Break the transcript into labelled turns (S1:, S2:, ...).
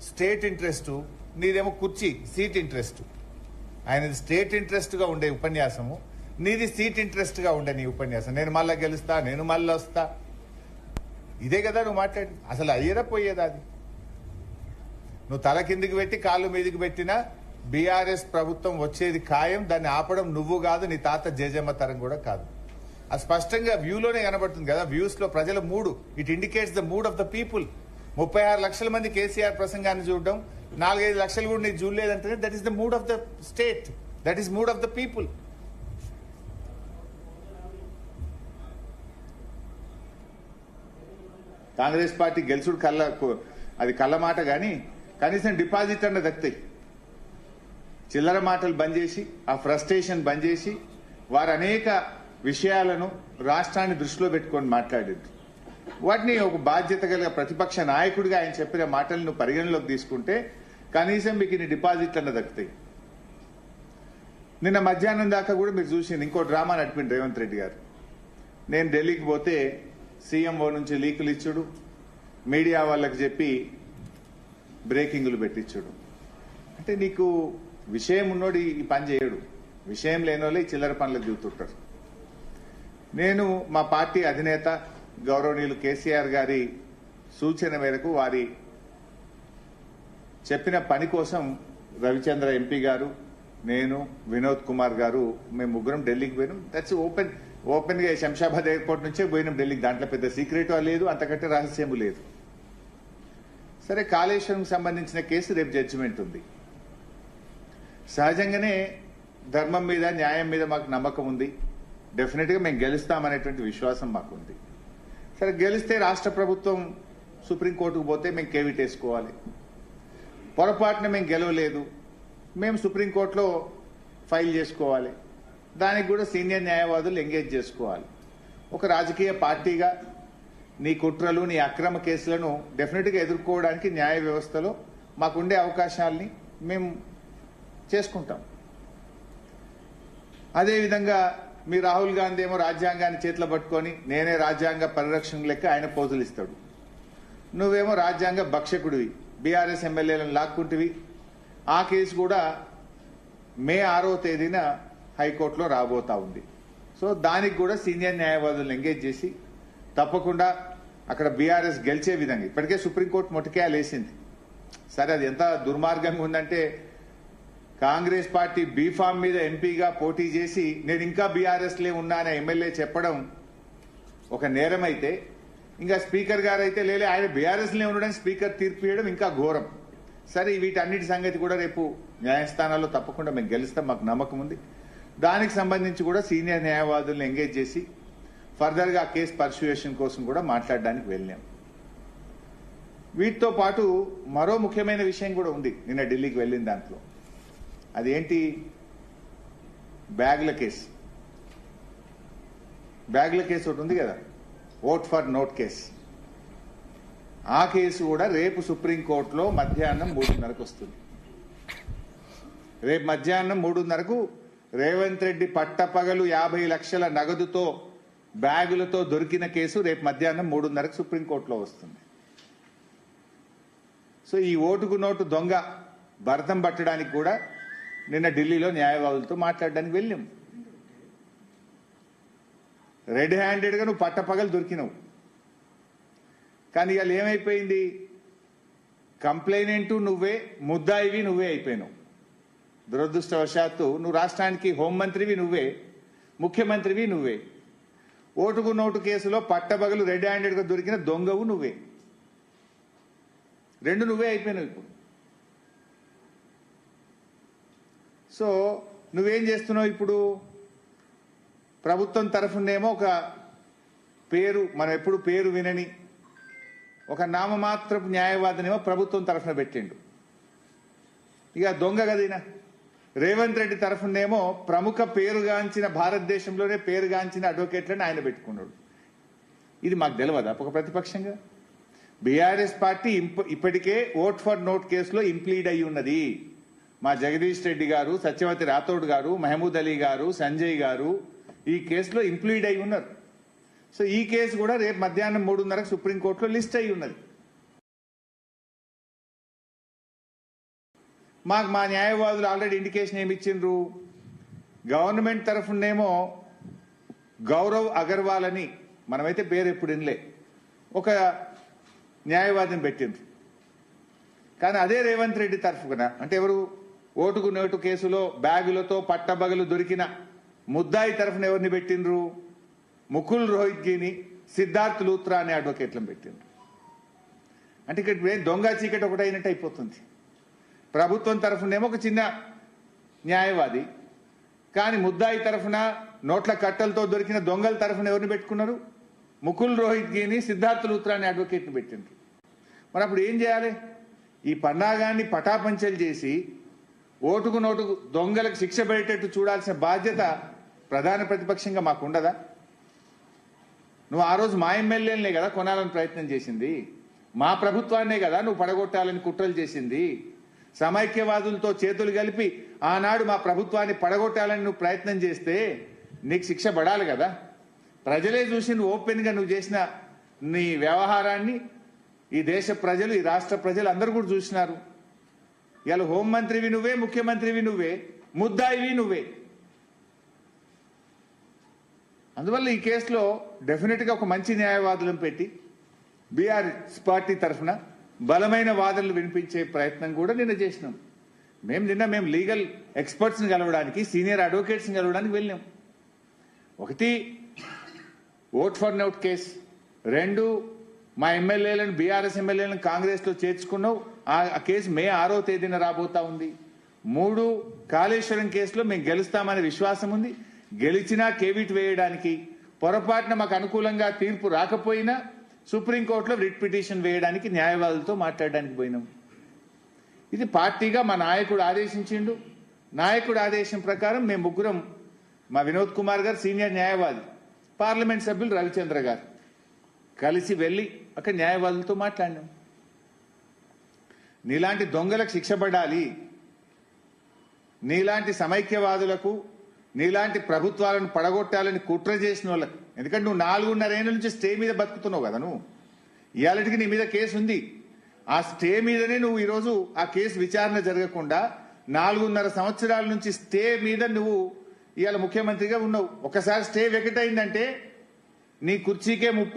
S1: State interest, నీదేమో కుర్చీ seat interest. ఆయనది state interest గా ఉండే ఉపన్యాసము, నీది సీట్ ఇంట్రెస్ట్ గా ఉండే నీ ఉపన్యాసం. నేను మళ్ళా గెలుస్తా, నేను మళ్ళీ వస్తా, ఇదే కదా నువ్వు మాట్లాడి. అసలు అయ్యేదా పోయేదా అది? నువ్వు తల కిందికి పెట్టి కాళ్ళు మీదికి పెట్టినా బీఆర్ఎస్ ప్రభుత్వం వచ్చేది ఖాయం. దాన్ని ఆపడం నువ్వు కాదు, నీ తాత జేజమ్మ తరం కూడా కాదు. అది స్పష్టంగా వ్యూలోనే కనబడుతుంది కదా. వ్యూస్ లో ప్రజల మూడు, it indicates the mood of the people. 36 లక్షల మంది కేసీఆర్ ప్రసంగాన్ని చూడడం, 4-5 లక్షలు కూడా నీకు చూడలేదంటే that is the mood of the state, that is mood of the people. Congress party గెలుచుడు అది కళ్ళ మాట గాని కనీసం డిపాజిట్ అన్న దక్కుతాయి. చిల్లర మాటలు బంద్ చేసి, ఆ ఫ్రస్ట్రేషన్ బంద్ చేసి, వారు అనేక విషయాలను రాష్ట్రాన్ని దృష్టిలో పెట్టుకొని మాట్లాడేది. వాటిని ఒక బాధ్యత కలిగిన ప్రతిపక్ష నాయకుడిగా ఆయన చెప్పిన మాటలను పరిగణలోకి తీసుకుంటే కనీసం మీకు ఇన్ని డిపాజిట్లు అన్న దక్కుతాయి. నిన్న మధ్యాహ్నం దాకా కూడా మీరు చూసింది ఇంకో డ్రామా నడిపింది రేవంత్ రెడ్డి గారు. నేను ఢిల్లీకి పోతే సీఎంఓ నుంచి లీకులు ఇచ్చుడు, మీడియా వాళ్ళకి చెప్పి బ్రేకింగ్లు పెట్టించుడు. అంటే నీకు విషయం ఉన్నోడు ఈ పని చేయడు, విషయం లేనోళ్ళే ఈ చిల్లర పనులకు దిగుతుంటారు. నేను మా పార్టీ అధినేత గౌరవనీయులు కేసీఆర్ గారి సూచన మేరకు, వారి చెప్పిన పని కోసం రవిచంద్ర ఎంపీ గారు, నేను, వినోద్ కుమార్ గారు, మేము ముగ్గురం ఢిల్లీకి పోయినాం. దట్స్ ఓపెన్ గా శంషాబాద్ ఎయిర్పోర్ట్ నుంచే పోయినాం ఢిల్లీకి. దాంట్లో పెద్ద సీక్రెట్ లేదు, అంతకంటే రహస్యము లేదు. సరే, కాళేశ్వరం సంబంధించిన కేసు రేపు జడ్జిమెంట్ ఉంది. సహజంగానే ధర్మం మీద, న్యాయం మీద మాకు నమ్మకం ఉంది. డెఫినెట్ గా మేము గెలుస్తామనేటువంటి విశ్వాసం మాకుంది. సరే, గెలిస్తే రాష్ట్ర ప్రభుత్వం సుప్రీంకోర్టుకు పోతే మేము కేవిట్ వేసుకోవాలి. పొరపాటున మేము గెలవలేదు, మేము సుప్రీంకోర్టులో ఫైల్ చేసుకోవాలి. దానికి కూడా సీనియర్ న్యాయవాదులు ఎంగేజ్ చేసుకోవాలి. ఒక రాజకీయ పార్టీగా నీ కుట్రలు, నీ అక్రమ కేసులను డెఫినెట్ గా ఎదుర్కోవడానికి న్యాయ వ్యవస్థలో మాకుండే అవకాశాలని మేము చేసుకుంటాం. అదేవిధంగా మీ రాహుల్ గాంధీ ఏమో రాజ్యాంగాన్ని చేతిలో పట్టుకొని నేనే రాజ్యాంగ పరిరక్షణ లెక్క ఆయన పోజులు ఇస్తాడు. నువ్వేమో రాజ్యాంగ భక్షకుడివి, బీఆర్ఎస్ ఎమ్మెల్యేలను లాక్కుంటివి. ఆ కేసు కూడా మే 6వ తేదీన హైకోర్టులో రాబోతా ఉంది. సో దానికి కూడా సీనియర్ న్యాయవాదులను ఎంగేజ్ చేసి తప్పకుండా అక్కడ బీఆర్ఎస్ గెలిచే విధంగా, ఇప్పటికే సుప్రీంకోర్టు మొటికేయాలు వేసింది. సరే, అది ఎంత దుర్మార్గంగా ఉందంటే, కాంగ్రెస్ పార్టీ బీఫామ్ మీద ఎంపీగా పోటీ చేసి నేను ఇంకా బీఆర్ఎస్ లే ఉన్నా అనే ఎమ్మెల్యే చెప్పడం ఒక నేరం అయితే, ఇంకా స్పీకర్ గారు అయితే లేలే ఆయన బీఆర్ఎస్ లే ఉండడానికి స్పీకర్ తీర్పు ఇవ్వడం ఇంకా ఘోరం. సరే, వీటన్నిటి సంగతి కూడా రేపు న్యాయస్థానాల్లో తప్పకుండా మేము గెలుస్తాం, మాకు నమ్మకం ఉంది. దానికి సంబంధించి కూడా సీనియర్ న్యాయవాదులను ఎంగేజ్ చేసి ఫర్దర్ గా కేసు పర్సుయేషన్ కోసం కూడా మాట్లాడడానికి వెళ్ళాం. వీటితో పాటు మరో ముఖ్యమైన విషయం కూడా ఉంది నిన్న ఢిల్లీకి వెళ్ళిన దాంట్లో. అదేంటి? బ్యాగ్ల కేసు. బ్యాగ్ల కేసు ఒకటి ఉంది కదా, ఓట్ ఫర్ నోట్ కేసు. ఆ కేసు కూడా రేపు సుప్రీంకోర్టులో మధ్యాహ్నం 3:30కు వస్తుంది. రేపు మధ్యాహ్నం 3:30కు రేవంత్ రెడ్డి పట్టపగలు 50 లక్షల నగదుతో బ్యాగులతో దొరికిన కేసు రేపు మధ్యాహ్నం 3:30కు సుప్రీంకోర్టులో వస్తుంది. సో ఈ ఓటుకు నోటు దొంగ భరతం పట్టడానికి కూడా నిన్న ఢిల్లీలో న్యాయవాదులతో మాట్లాడడానికి వెళ్ళాం. రెడ్ హ్యాండెడ్ గా నువ్వు పట్టపగలు దొరికినావు. కానీ ఇవాళ ఏమైపోయింది? కంప్లైనెంట్ నువ్వే, ముద్దాయివి నువ్వే అయిపోయినావు. దురదృష్టవశాత్తు నువ్వు రాష్ట్రానికి హోంమంత్రివి నువ్వే, ముఖ్యమంత్రివి నువ్వే. ఓటుకు నోటు కేసులో పట్టపగలు రెడ్ హ్యాండెడ్ గా దొరికిన దొంగవు నువ్వే. రెండు నువ్వే అయిపోయినావు ఇప్పుడు. సో నువ్వేం చేస్తున్నావు ఇప్పుడు? ప్రభుత్వం తరఫునేమో ఒక పేరు, మనం ఎప్పుడు పేరు వినని ఒక నామమాత్రపు న్యాయవాదినేమో ప్రభుత్వం తరఫున పెట్టిండు. ఇక దొంగ గదినా రేవంత్ రెడ్డి తరఫునేమో ప్రముఖ పేరుగాంచిన, భారతదేశంలోనే పేరుగాంచిన అడ్వకేట్లను ఆయన పెట్టుకున్నాడు. ఇది మాకు తెలియదా ఒక ప్రతిపక్షంగా? బీఆర్ఎస్ పార్టీ ఇప్పటికే ఓట్ ఫర్ నోట్ కేసులో ఇంప్లీడ్ అయి ఉన్నది. మా జగదీష్ రెడ్డి గారు, సత్యవతి రాథోడ్ గారు, మహమూద్ అలీ గారు, సంజయ్ గారు ఈ కేసులో ఇంప్లీడ్ అయి ఉన్నారు. సో ఈ కేసు కూడా రేపు మధ్యాహ్నం 3:30కు సుప్రీంకోర్టులో లిస్ట్ అయి ఉన్నది. మాకు మా న్యాయవాదులు ఆల్రెడీ ఇండికేషన్ ఏమి ఇచ్చిండ్రు, గవర్నమెంట్ తరఫునేమో గౌరవ్ అగర్వాల్ అని, మనమైతే పేరు ఎప్పుడు వినలే, ఒక న్యాయవాదిని పెట్టిండ్రు. కానీ అదే రేవంత్ రెడ్డి తరఫున, అంటే ఎవరు, ఓటుకు నోటు కేసులో బ్యాగులతో పట్టబగలు దొరికిన ముద్దాయి తరఫున ఎవరిని పెట్టిండ్రు, ముకుల్ రోహిత్గిని, సిద్ధార్థ్ లూత్రా అనే అడ్వకేట్లను పెట్టిండ్రు. అంటే ఇక్కడ దొంగ చీకటి ఒకటి అయినట్టు అయిపోతుంది. ప్రభుత్వం తరఫునేమో ఒక చిన్న న్యాయవాది, కానీ ముద్దాయి తరఫున నోట్ల కట్టలతో దొరికిన దొంగల తరఫున ఎవరిని పెట్టుకున్నారు, ముకుల్ రోహిత్గిని, సిద్ధార్థ్ లూత్రా అనే అడ్వకేట్ని పెట్టిండ్రు. మరి అప్పుడు ఏం చేయాలి? ఈ పన్నాగాన్ని పటాపంచలు చేసి ఓటుకు నోటుకు దొంగలకు శిక్ష పడేటట్టు చూడాల్సిన బాధ్యత ప్రధాన ప్రతిపక్షంగా మాకు ఉండదా? నువ్వు ఆ రోజు మా ఎమ్మెల్యేలనే కదా కొనాలని ప్రయత్నం చేసింది, మా ప్రభుత్వాన్నే కదా నువ్వు పడగొట్టాలని కుట్రలు చేసింది, సమైక్యవాదులతో చేతులు కలిపి ఆనాడు మా ప్రభుత్వాన్ని పడగొట్టాలని నువ్వు ప్రయత్నం చేస్తే నీకు శిక్ష పడాలి కదా. ప్రజలే చూసి నువ్వు ఓపెన్గా నువ్వు చేసిన నీ వ్యవహారాన్ని ఈ దేశ ప్రజలు, ఈ రాష్ట్ర ప్రజలు అందరూ కూడా చూసినారు. ఇవాళ హోంమంత్రివి నువ్వే, ముఖ్యమంత్రివి నువ్వే, ముద్దాయివి నువ్వే. అందువల్ల ఈ కేసులో డెఫినెట్గా ఒక మంచి న్యాయవాదులను పెట్టి బీఆర్ఎస్ పార్టీ తరఫున బలమైన వాదనలు వినిపించే ప్రయత్నం కూడా నిన్న చేసినాం. మేము లీగల్ ఎక్స్పర్ట్స్ని కలవడానికి, సీనియర్ అడ్వకేట్స్ని కలవడానికి వెళ్ళాం. ఒకటి ఓట్ ఫర్ నోట్ కేసు, రెండు మా ఎమ్మెల్యేలను, బీఆర్ఎస్ ఎమ్మెల్యేలను కాంగ్రెస్లో చేర్చుకున్నావు, ఆ కేసు మే 6వ తేదీన రాబోతా ఉంది. మూడు కాళేశ్వరం కేసులో మేము గెలుస్తామనే విశ్వాసం ఉంది. గెలిచినా కేవిట్ వేయడానికి, పొరపాటున మాకు అనుకూలంగా తీర్పు రాకపోయినా సుప్రీంకోర్టులో రిట్ పిటిషన్ వేయడానికి న్యాయవాదులతో మాట్లాడడానికి పోయినాం. ఇది పార్టీగా మా నాయకుడు ఆదేశించిండు. నాయకుడు ఆదేశం ప్రకారం మేము ముగ్గురం, మా వినోద్ కుమార్ గారు సీనియర్ న్యాయవాది, పార్లమెంట్ సభ్యులు రవిచంద్ర గారు కలిసి వెళ్ళి అక్కడ న్యాయవాదులతో మాట్లాడినాం. నీలాంటి దొంగలకు శిక్ష పడాలి, నీలాంటి సమైక్యవాదులకు, నీలాంటి ప్రభుత్వాలను పడగొట్టాలని కుట్ర చేసిన వాళ్ళకి, ఎందుకంటే నువ్వు 4.5 ఏళ్ల నుంచి స్టే మీద బతుకుతున్నావు కదా, నువ్వు ఇవాళకి నీ మీద కేసు ఉంది. ఆ స్టే మీదనే నువ్వు ఈరోజు ఆ కేసు విచారణ జరగకుండా 4.5 సంవత్సరాల నుంచి స్టే మీద నువ్వు ఇవాళ ముఖ్యమంత్రిగా ఉన్నావు. ఒకసారి స్టే వెకటైందంటే నీ కుర్చీకే ముప్పు.